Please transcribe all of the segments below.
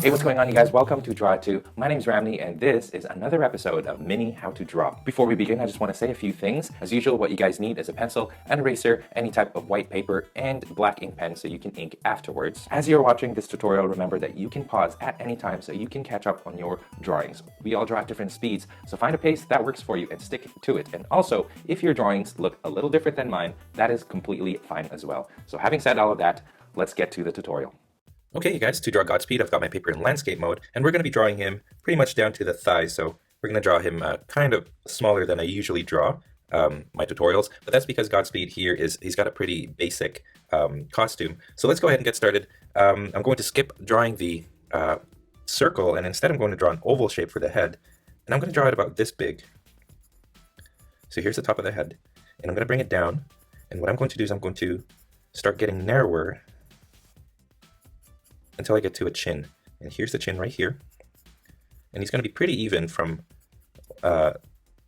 Hey, what's going on, you guys? Welcome to Draw 2. My name's Ramny, and this is another episode of Mini How to Draw. Before we begin, I just want to say a few things. As usual, what you guys need is a pencil, an eraser, any type of white paper, and black ink pen so you can ink afterwards. As you're watching this tutorial, remember that you can pause at any time so you can catch up on your drawings. We all draw at different speeds, so find a pace that works for you and stick to it. And also, if your drawings look a little different than mine, that is completely fine as well. So having said all of that, let's get to the tutorial. Okay, you guys, to draw Godspeed, I've got my paper in landscape mode, and we're going to be drawing him pretty much down to the thighs, so we're going to draw him kind of smaller than I usually draw my tutorials, but that's because Godspeed here he's got a pretty basic costume. So let's go ahead and get started. I'm going to skip drawing the circle, and instead I'm going to draw an oval shape for the head, and I'm going to draw it about this big. So here's the top of the head, and I'm going to bring it down, and what I'm going to do is I'm going to start getting narrower until I get to a chin. And here's the chin right here. And he's going to be pretty even from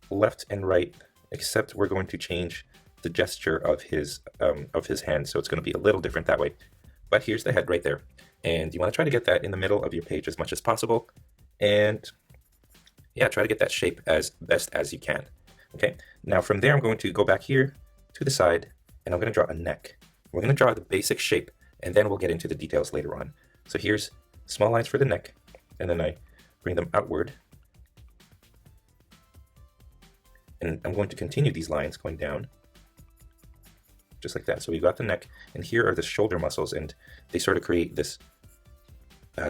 left and right, except we're going to change the gesture of his hand. So it's going to be a little different that way. But here's the head right there. And you want to try to get that in the middle of your page as much as possible. And yeah, try to get that shape as best as you can. Okay, now from there I'm going to go back here to the side, and I'm going to draw a neck. We're going to draw the basic shape, and then we'll get into the details later on. So here's small lines for the neck, and then I bring them outward. And I'm going to continue these lines going down, just like that. So we've got the neck, and here are the shoulder muscles, and they sort of create this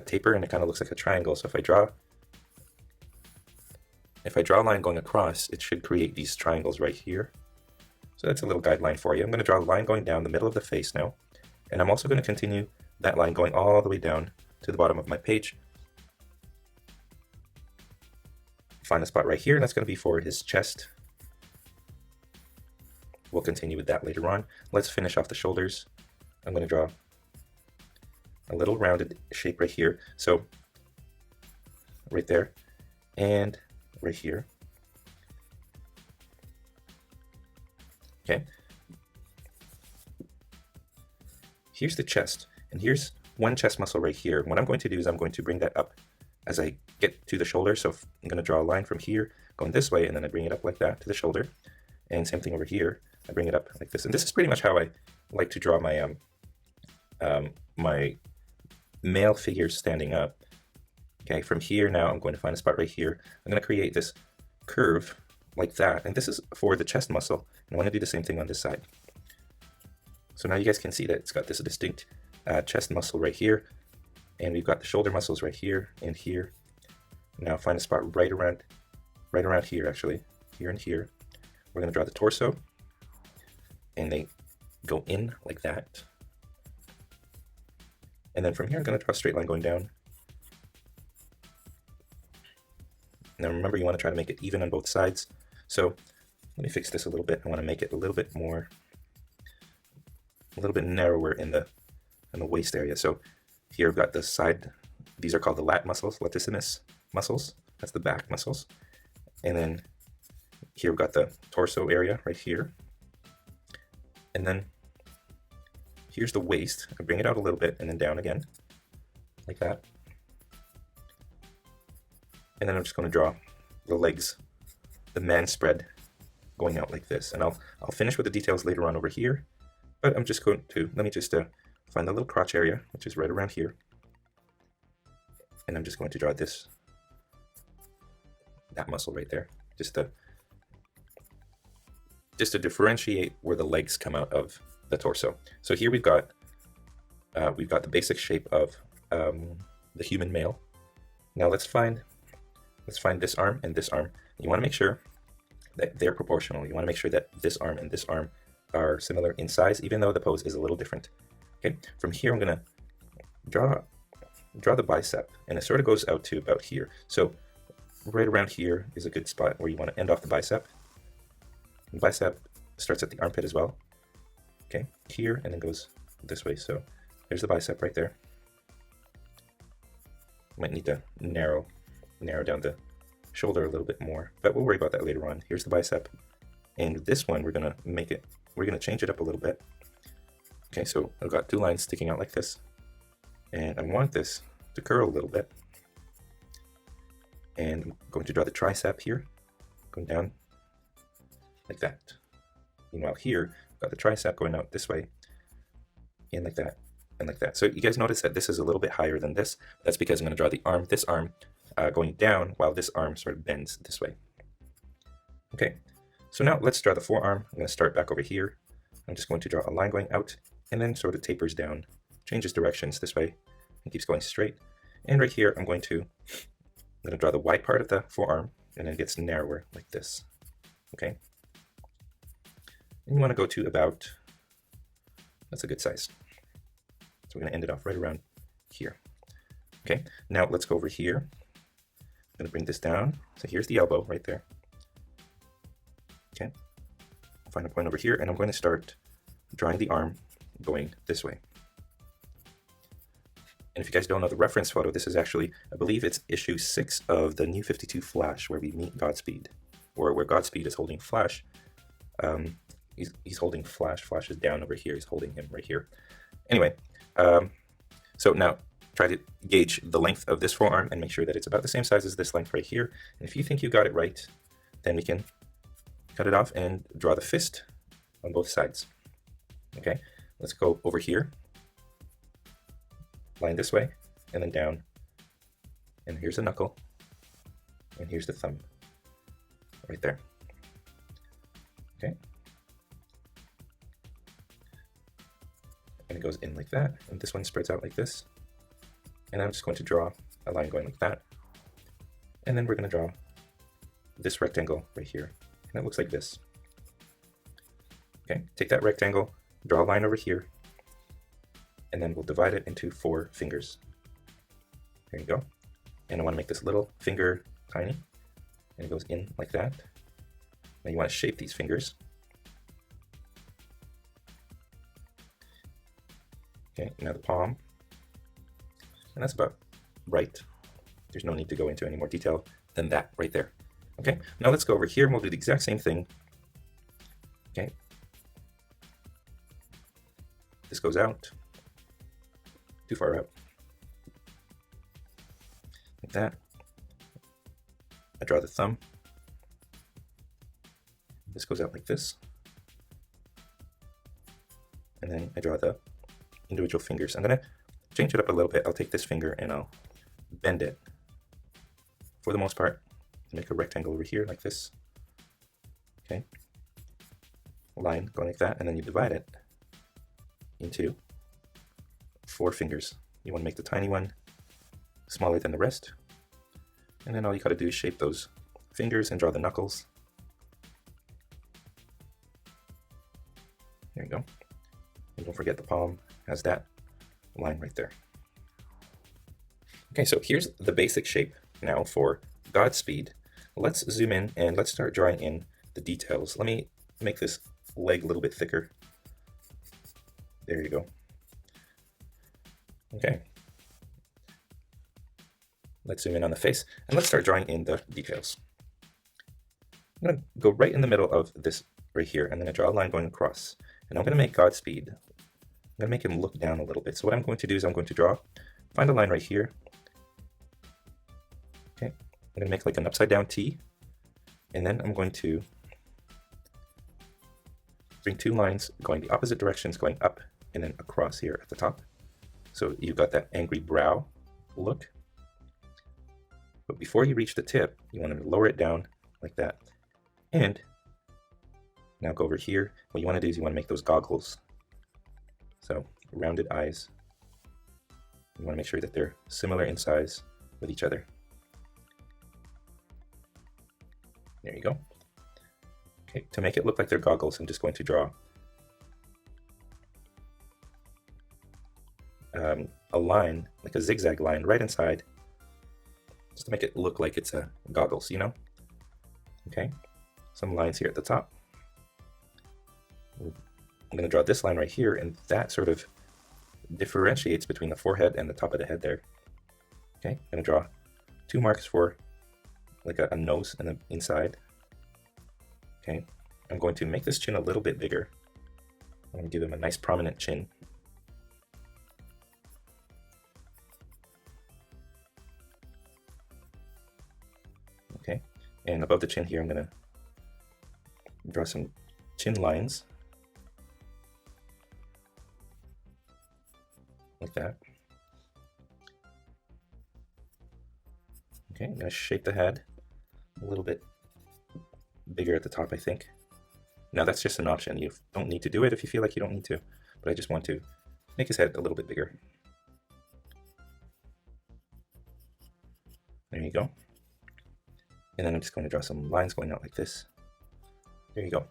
taper, and it kind of looks like a triangle. So if I draw a line going across, it should create these triangles right here. So that's a little guideline for you. I'm going to draw a line going down the middle of the face now, and I'm also going to continue that line going all the way down to the bottom of my page. Find a spot right here, and that's going to be for his chest. We'll continue with that later on. Let's finish off the shoulders. I'm going to draw a little rounded shape right here. So right there and right here. Okay. Here's the chest. And here's one chest muscle right here. What I'm going to do is I'm going to bring that up as I get to the shoulder. So I'm going to draw a line from here going this way, and then I bring it up like that to the shoulder. And same thing over here. I bring it up like this. And this is pretty much how I like to draw my my male figures standing up. Okay, from here now I'm going to find a spot right here. I'm going to create this curve like that. And this is for the chest muscle. And I want to do the same thing on this side. So now you guys can see that it's got this distinct chest muscle right here, and we've got the shoulder muscles right here and here. Now find a spot right around here, actually, here and here. We're going to draw the torso, and they go in like that. And then from here I'm going to draw a straight line going down. Now remember, you want to try to make it even on both sides. So let me fix this a little bit. I want to make it a little bit narrower in the waist area. So here I've got the side, these are called the lat muscles, latissimus muscles, that's the back muscles. And then here we've got the torso area right here. And then here's the waist. I bring it out a little bit and then down again, like that. And then I'm just going to draw the legs, the man spread going out like this. And I'll finish with the details later on over here. But I'm just going to, let me just find the little crotch area, which is right around here. And I'm just going to draw that muscle right there, just to differentiate where the legs come out of the torso. So here we've got the basic shape of the human male. Now let's find this arm and this arm. You want to make sure that they're proportional. You want to make sure that this arm and this arm are similar in size, even though the pose is a little different. Okay, from here I'm gonna draw the bicep, and it sort of goes out to about here. So right around here is a good spot where you want to end off the bicep. The bicep starts at the armpit as well. Okay, here, and then goes this way. So there's the bicep right there. Might need to narrow down the shoulder a little bit more, but we'll worry about that later on. Here's the bicep, and this one we're gonna change it up a little bit. Okay, so I've got two lines sticking out like this, and I want this to curl a little bit. And I'm going to draw the tricep here, going down like that. Meanwhile here, I've got the tricep going out this way, and like that, and like that. So you guys notice that this is a little bit higher than this. That's because I'm going to draw the arm, this arm going down, while this arm sort of bends this way. Okay, so now let's draw the forearm. I'm going to start back over here. I'm just going to draw a line going out, and then sort of tapers down, changes directions this way, and keeps going straight. And right here, I'm going to draw the wide part of the forearm, and then it gets narrower like this. Okay, and you want to go to about, that's a good size. So we're going to end it off right around here. Okay, now let's go over here. I'm going to bring this down. So here's the elbow right there. Okay, find a point over here, and I'm going to start drawing the arm going this way. And if you guys don't know the reference photo, this is actually, I believe it's issue 6 of the New 52 Flash, where we meet Godspeed, or where Godspeed is holding Flash. He's holding Flash. Flash is down over here. He's holding him right here. Anyway, so now try to gauge the length of this forearm and make sure that it's about the same size as this length right here. And if you think you got it right, then we can cut it off and draw the fist on both sides. Okay, let's go over here. Line this way, and then down. And here's a knuckle. And here's the thumb. Right there. Okay. And it goes in like that, and this one spreads out like this. And I'm just going to draw a line going like that. And then we're going to draw this rectangle right here. And it looks like this. Okay, take that rectangle, draw a line over here, and then we'll divide it into 4 fingers. There you go. And I want to make this little finger tiny, and it goes in like that. Now you want to shape these fingers. Okay, now the palm, and that's about right. There's no need to go into any more detail than that right there. Okay, now let's go over here and we'll do the exact same thing. Okay, this goes out, too far out, like that. I draw the thumb. This goes out like this. And then I draw the individual fingers. I'm gonna change it up a little bit. I'll take this finger and I'll bend it, for the most part, to make a rectangle over here like this. Okay, line going like that, and then you divide it into 4 fingers. You want to make the tiny one smaller than the rest, and then all you gotta do is shape those fingers and draw the knuckles. There you go. And don't forget the palm has that line right there. Okay, so here's the basic shape now for Godspeed. Let's zoom in and let's start drawing in the details. Let me make this leg a little bit thicker. There you go. Okay. Let's zoom in on the face and let's start drawing in the details. I'm going to go right in the middle of this right here, and then I draw a line going across. And I'm going to make Godspeed. I'm going to make him look down a little bit. So what I'm going to do is I'm going to find a line right here. Okay, I'm going to make like an upside down T. And then I'm going to bring 2 lines going the opposite directions, going up and then across here at the top. So you've got that angry brow look. But before you reach the tip, you want to lower it down like that. And now go over here. What you want to do is you want to make those goggles. So rounded eyes. You want to make sure that they're similar in size with each other. There you go. Okay, to make it look like they're goggles, I'm just going to draw a line, like a zigzag line right inside, just to make it look like it's a goggles, you know? Okay, some lines here at the top. I'm going to draw this line right here, and that sort of differentiates between the forehead and the top of the head there. Okay, I'm going to draw 2 marks for like a nose and the inside. Okay, I'm going to make this chin a little bit bigger. I'm going to give him a nice prominent chin. And above the chin here, I'm going to draw some chin lines. Like that. Okay, I'm going to shape the head a little bit bigger at the top, I think. Now that's just an option. You don't need to do it if you feel like you don't need to, but I just want to make his head a little bit bigger. There you go. And then I'm just going to draw some lines going out like this. There you go.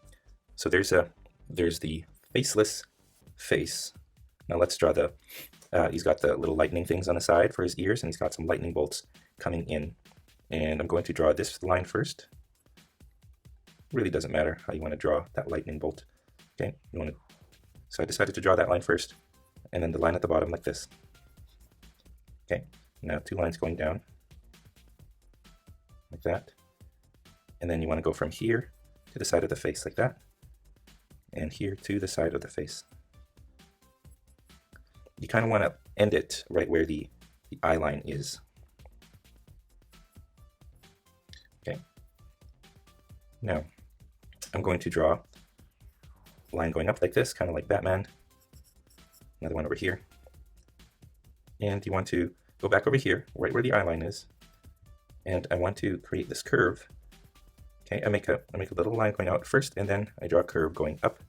So there's the faceless face. Now let's draw the, he's got the little lightning things on the side for his ears, and he's got some lightning bolts coming in. And I'm going to draw this line first. Really doesn't matter how you want to draw that lightning bolt. Okay, so I decided to draw that line first, and then the line at the bottom like this. Okay, now 2 lines going down, like that. And then you want to go from here to the side of the face like that, and here to the side of the face. You kind of want to end it right where the eye line is. Okay. Now, I'm going to draw a line going up like this, kind of like Batman. Another one over here. And you want to go back over here, right where the eye line is. And I want to create this curve. Okay, I make a little line going out first, and then I draw a curve going up,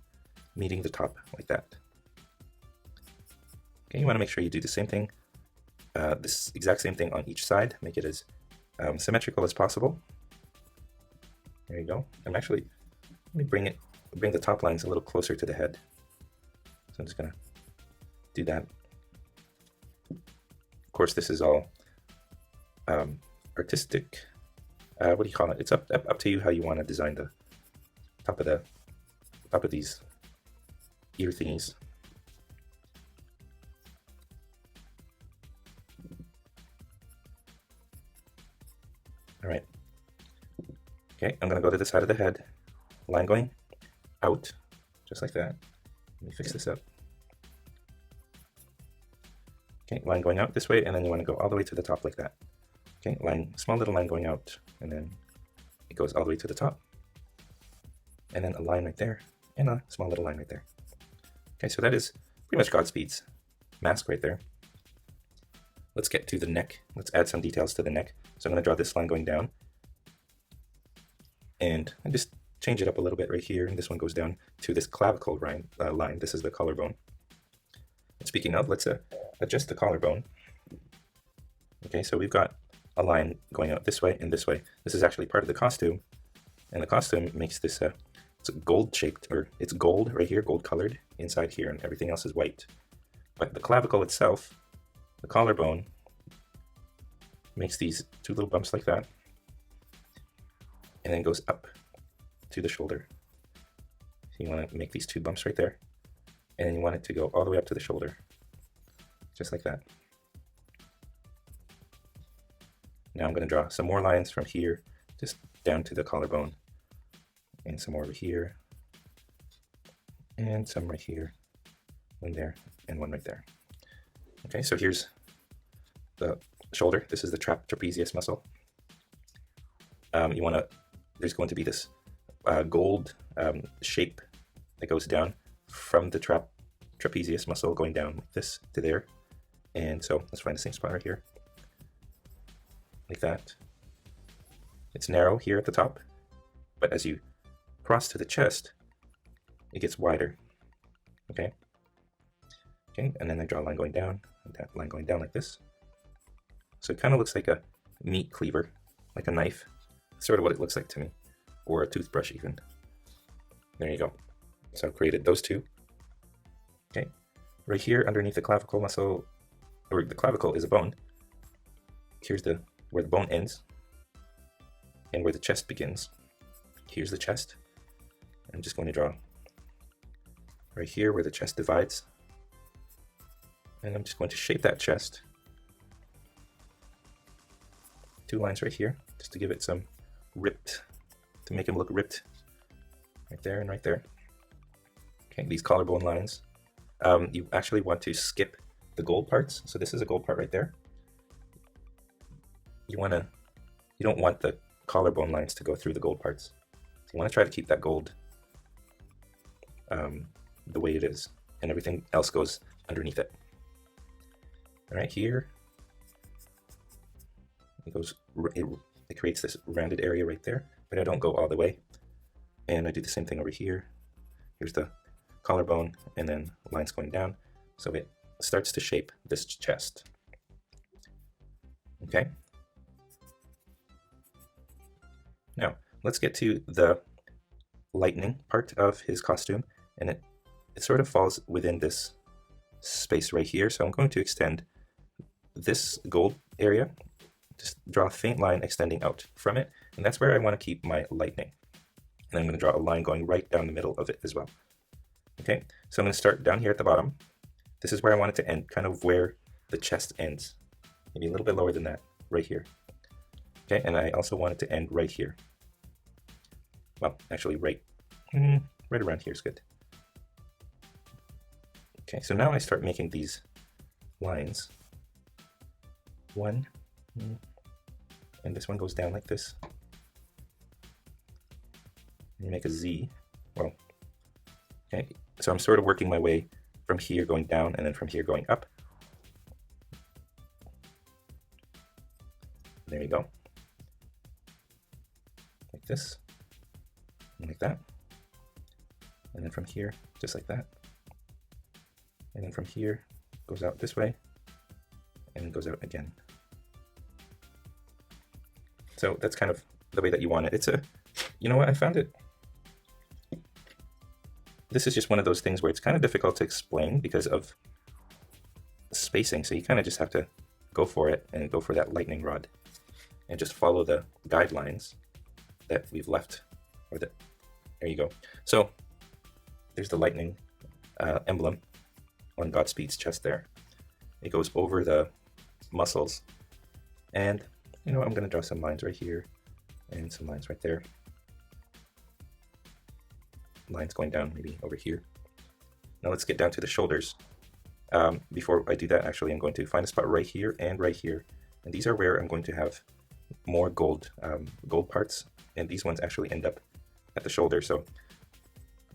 meeting the top like that. Okay, you want to make sure you do the same thing, this exact same thing on each side. Make it as symmetrical as possible. There you go. Let me bring the top lines a little closer to the head. So I'm just gonna do that. Of course, this is all artistic. What do you call it? It's up to you how you want to design the top of these ear thingies. All right. Okay, I'm gonna go to the side of the head, line going out, just like that. Let me fix this up. Okay, line going out this way, and then you want to go all the way to the top like that. Okay, small little line going out, and then it goes all the way to the top. And then a line right there, and a small little line right there. Okay, so that is pretty much Godspeed's mask right there. Let's get to the neck. Let's add some details to the neck. So I'm going to draw this line going down. And I just change it up a little bit right here, and this one goes down to this clavicle line. This is the collarbone. And speaking of, let's adjust the collarbone. Okay, so we've got a line going out this way and this way. This is actually part of the costume, and the costume makes this it's gold shaped, or it's gold right here, gold colored inside here, and everything else is white. But the clavicle itself, the collarbone, makes these 2 little bumps like that, and then goes up to the shoulder. So you want to make these 2 bumps right there, and then you want it to go all the way up to the shoulder, just like that. Now I'm going to draw some more lines from here, just down to the collarbone, and some more over here, and some right here, one there, and one right there. Okay, so here's the shoulder. This is the trapezius muscle. There's going to be this gold shape that goes down from the trapezius muscle going down like this to there. And so let's find the same spot right here. Like that. It's narrow here at the top, but as you cross to the chest, it gets wider. Okay? Okay, and then I draw a line going down, and that line going down like this. So it kind of looks like a meat cleaver, like a knife. That's sort of what it looks like to me, or a toothbrush even. There you go. So I've created those 2. Okay, right here underneath the clavicle muscle, or the clavicle is a bone. Here's where the bone ends, and where the chest begins. Here's the chest. I'm just going to draw right here where the chest divides, and I'm just going to shape that chest. 2 lines right here, just to give it some ripped, to make him look ripped. Right there and right there. Okay, these collarbone lines. You actually want to skip the gold parts. So this is a gold part right there. You don't want the collarbone lines to go through the gold parts. So you want to try to keep that gold the way it is, and everything else goes underneath it. All right, here it goes. It creates this rounded area right there, but I don't go all the way. And I do the same thing over here. Here's the collarbone, and then lines going down, so it starts to shape this chest. Okay. Now let's get to the lightning part of his costume, and it sort of falls within this space right here. So I'm going to extend this gold area, just draw a faint line extending out from it, and that's where I want to keep my lightning. And I'm going to draw a line going right down the middle of it as well. Okay, so I'm going to start down here at the bottom. This is where I want it to end, kind of where the chest ends. Maybe a little bit lower than that, right here. Okay, and I also want it to end right here. Well, actually right around here is good. Okay, so now I start making these lines. One, and this one goes down like this. You make a Z. Well, okay, so I'm sort of working my way from here going down and then from here going up. There you go. Like this, and like that. And then from here, just like that. And then from here, goes out this way, and it goes out again. So that's kind of the way that you want it. It's a, you know what, I found it. This is just one of those things where it's kind of difficult to explain because of spacing. So you kind of just have to go for it and go for that lightning rod and just follow the guidelines that we've left. Or that, there you go. So there's the lightning emblem on Godspeed's chest there. It goes over the muscles. And you know, I'm going to draw some lines right here and some lines right there. Lines going down maybe over here. Now let's get down to the shoulders. Before I do that, actually, I'm going to find a spot right here and right here. And these are where I'm going to have more gold parts. And these ones actually end up at the shoulder. So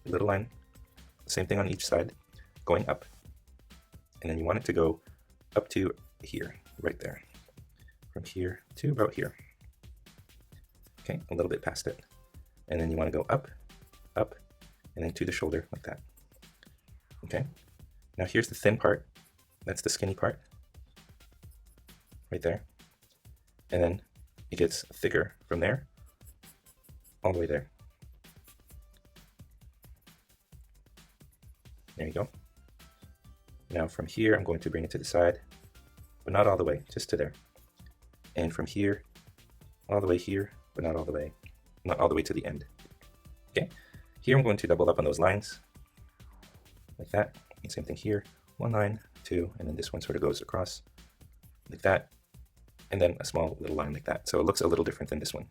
a little line, same thing on each side, going up. And then you want it to go up to here, right there. From here to about here. Okay, a little bit past it. And then you want to go up, up, and then to the shoulder like that. Okay, now here's the thin part. That's the skinny part. Right there. And then it gets thicker from there, all the way there. There you go. Now from here, I'm going to bring it to the side, but not all the way, just to there. And from here, all the way here, but not all the way to the end. Okay, here I'm going to double up on those lines, like that. And same thing here, one line, two, and then this one sort of goes across, like that. And then a small little line like that. So it looks a little different than this one.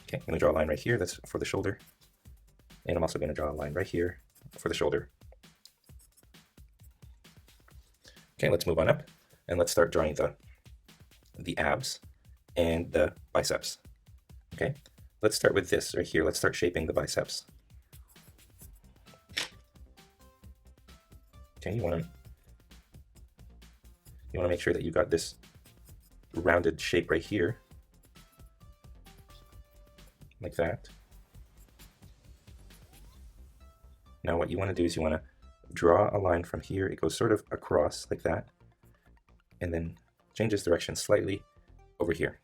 Okay, I'm gonna draw a line right here, that's for the shoulder. And I'm also gonna draw a line right here for the shoulder. Okay, let's move on up and let's start drawing the abs and the biceps. Okay, let's start with this right here. Let's start shaping the biceps. Okay, you want to make sure that you got this rounded shape right here, like that. Now what you want to do is you want to draw a line from here. It goes sort of across like that, and then changes direction slightly over here.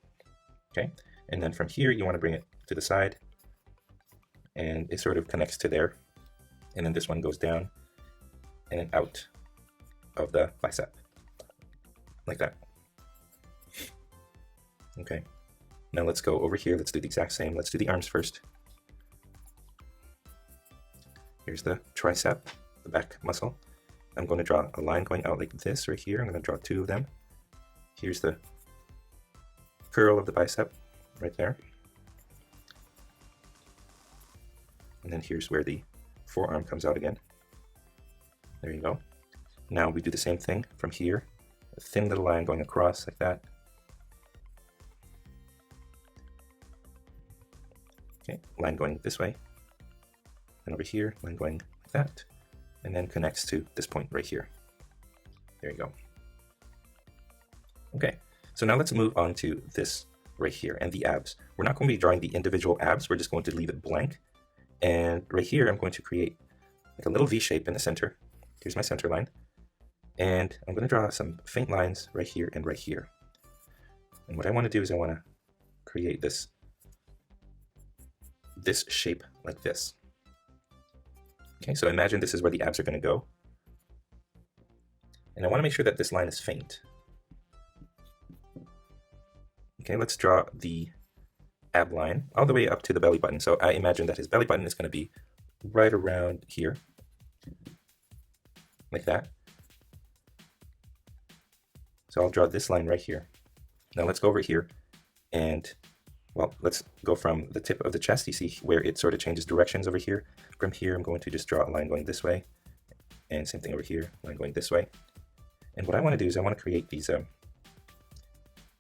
Okay, and then from here you want to bring it to the side, and it sort of connects to there, and then this one goes down and then out of the bicep, like that. Okay, now let's go over here. Let's do the exact same. Let's do the arms first. Here's the tricep, the back muscle. I'm going to draw a line going out like this right here. I'm going to draw two of them. Here's the curl of the bicep right there. And then here's where the forearm comes out again. There you go. Now we do the same thing from here. A thin little line going across like that. Okay, line going this way, and over here, line going like that, and then connects to this point right here. There you go. Okay, so now let's move on to this right here and the abs. We're not going to be drawing the individual abs, we're just going to leave it blank. And right here, I'm going to create like a little V shape in the center. Here's my center line. And I'm going to draw some faint lines right here and right here. And what I want to do is I want to create this shape like this. Okay, so imagine this is where the abs are going to go. And I want to make sure that this line is faint. Okay, let's draw the ab line all the way up to the belly button. So I imagine that his belly button is going to be right around here, like that. So I'll draw this line right here. Now let's go over here and, well, let's go from the tip of the chest. You see where it sort of changes directions over here. From here, I'm going to just draw a line going this way, and same thing over here, line going this way. And what I want to do is I want to create these, I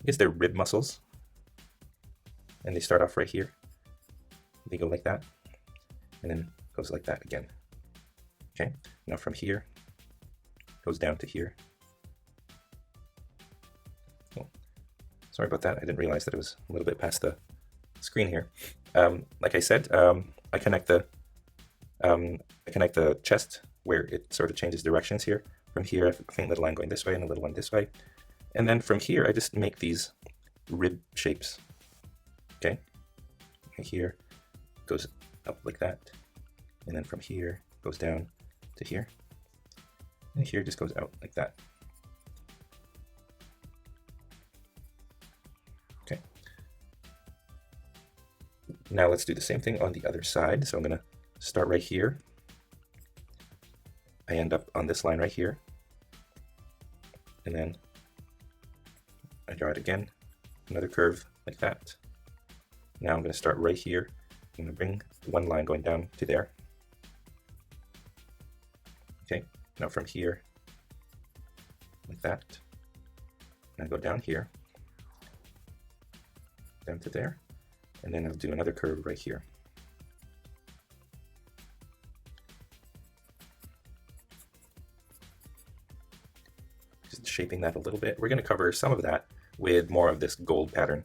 guess they're rib muscles. And they start off right here. They go like that, and then goes like that again. Okay, now from here, goes down to here. Oh, sorry about that. I didn't realize that it was a little bit past the screen here. Like I said, I connect the chest where it sort of changes directions here. From here, I have a faint little line going this way and a little one this way. And then from here, I just make these rib shapes. Okay, right here goes up like that, and then from here goes down to here, and here just goes out like that. Okay, now let's do the same thing on the other side. So I'm going to start right here. I end up on this line right here, and then I draw it again, another curve like that. Now I'm going to start right here. I'm going to bring one line going down to there. Okay, now from here, like that, and I go down here, down to there, and then I'll do another curve right here. Just shaping that a little bit. We're going to cover some of that with more of this gold pattern.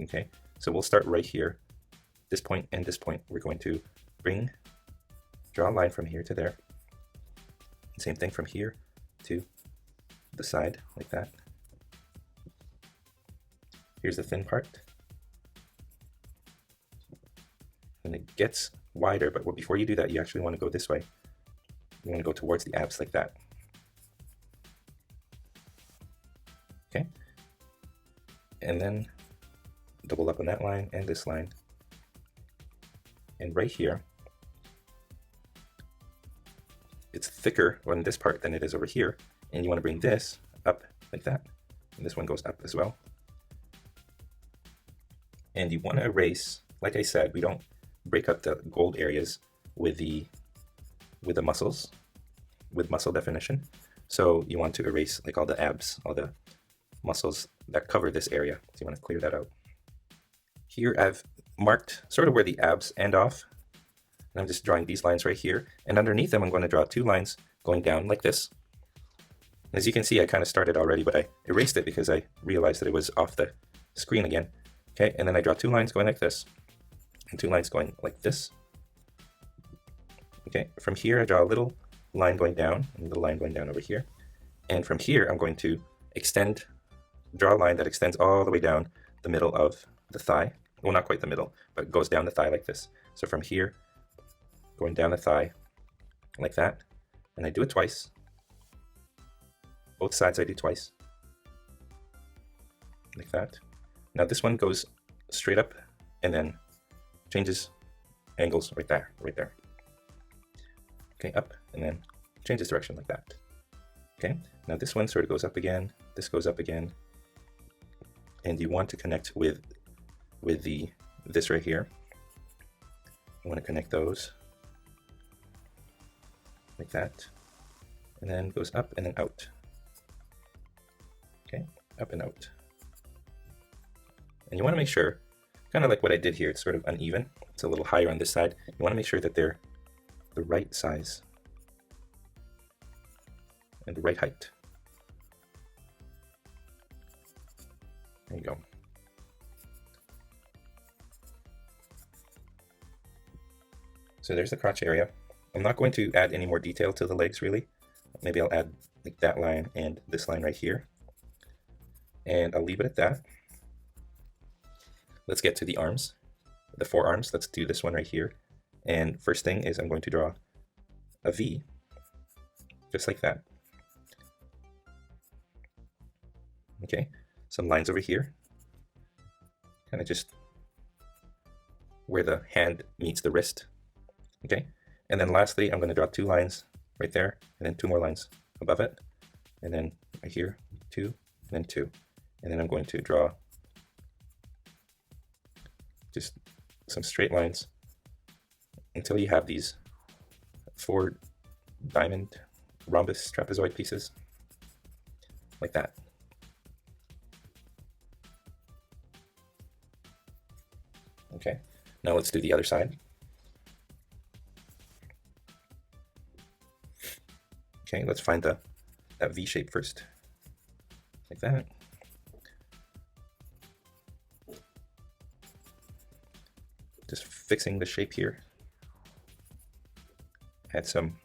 Okay, so we'll start right here. This point and this point, we're going to draw a line from here to there. Same thing from here to the side, like that. Here's the thin part. And it gets wider, but before you do that, you actually want to go this way. You want to go towards the abs like that. Okay, and then double up on that line and this line. And right here, it's thicker on this part than it is over here. And you want to bring this up like that. And this one goes up as well. And you want to erase, like I said, we don't break up the gold areas with the muscles, with muscle definition. So you want to erase like all the abs, all the muscles that cover this area. So you want to clear that out. Here I've marked sort of where the abs end off, and I'm just drawing these lines right here, and underneath them I'm going to draw two lines going down like this. And as you can see, I kind of started already, but I erased it because I realized that it was off the screen again. Okay, and then I draw two lines going like this, and two lines going like this. Okay, from here I draw a little line going down, and a little line going down over here. And from here I'm going to draw a line that extends all the way down the middle of the thigh. Well, not quite the middle, but goes down the thigh like this. So from here, going down the thigh like that, and I do it twice. Both sides I do twice, like that. Now this one goes straight up and then changes angles right there, right there. Okay, up and then changes direction like that. Okay, now this one sort of goes up again, this goes up again, and you want to connect with this right here. You want to connect those like that, and then goes up and then out. Okay, up and out. And you want to make sure, kind of like what I did here. It's sort of uneven. It's a little higher on this side. You want to make sure that they're the right size and the right height. There you go. So there's the crotch area. I'm not going to add any more detail to the legs really. Maybe I'll add like that line and this line right here. And I'll leave it at that. Let's get to the arms, the forearms. Let's do this one right here. And first thing is I'm going to draw a V, just like that. Okay, some lines over here, kind of just where the hand meets the wrist. Okay, and then lastly, I'm going to draw 2 lines right there, and then 2 more lines above it, and then right here, 2, and then 2. And then I'm going to draw just some straight lines until you have these 4 diamond rhombus trapezoid pieces, like that. Okay, now let's do the other side. Okay, let's find that V shape first, like that. Just fixing the shape here. Add some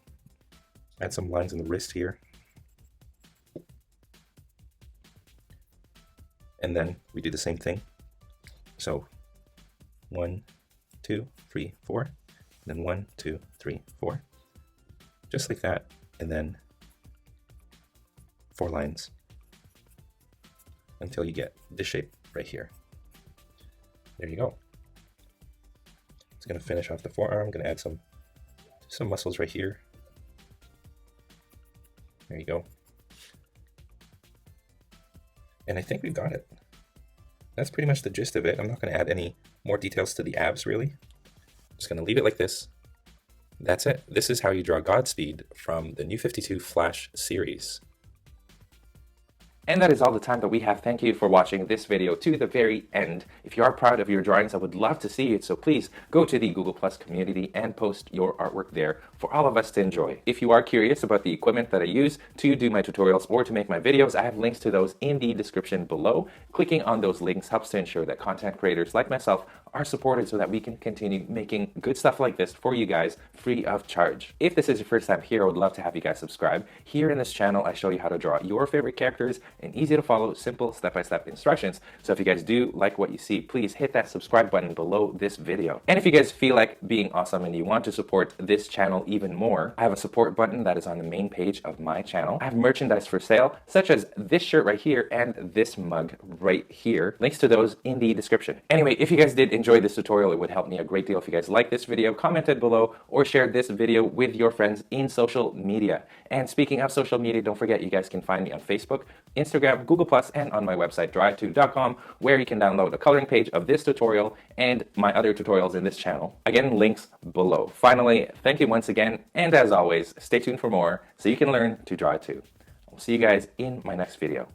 lines in the wrist here. And then we do the same thing. So 1, 2, 3, 4, and then 1, 2, 3, 4. Just like that, and then 4 lines until you get this shape right here. There you go. It's going to finish off the forearm. I'm going to add some muscles right here. There you go. And I think we've got it. That's pretty much the gist of it. I'm not going to add any more details to the abs really. I'm just going to leave it like this. That's it. This is how you draw Godspeed from the New 52 Flash series. And that is all the time that we have. Thank you for watching this video to the very end. If you are proud of your drawings, I would love to see it. So please go to the Google Plus community and post your artwork there for all of us to enjoy. If you are curious about the equipment that I use to do my tutorials or to make my videos, I have links to those in the description below. Clicking on those links helps to ensure that content creators like myself are supported so that we can continue making good stuff like this for you guys free of charge. If this is your first time here, I would love to have you guys subscribe. Here in this channel, I show you how to draw your favorite characters and easy to follow, simple step-by-step instructions. So if you guys do like what you see, please hit that subscribe button below this video. And if you guys feel like being awesome and you want to support this channel even more, I have a support button that is on the main page of my channel. I have merchandise for sale, such as this shirt right here and this mug right here. Links to those in the description. Anyway, if you guys did enjoy this tutorial, it would help me a great deal if you guys liked this video, commented below, or shared this video with your friends in social media. And speaking of social media, don't forget you guys can find me on Facebook, Instagram, Google+, and on my website, draw2.com, where you can download a coloring page of this tutorial and my other tutorials in this channel. Again, links below. Finally, thank you once again, and as always, stay tuned for more so you can learn to draw too. I'll see you guys in my next video.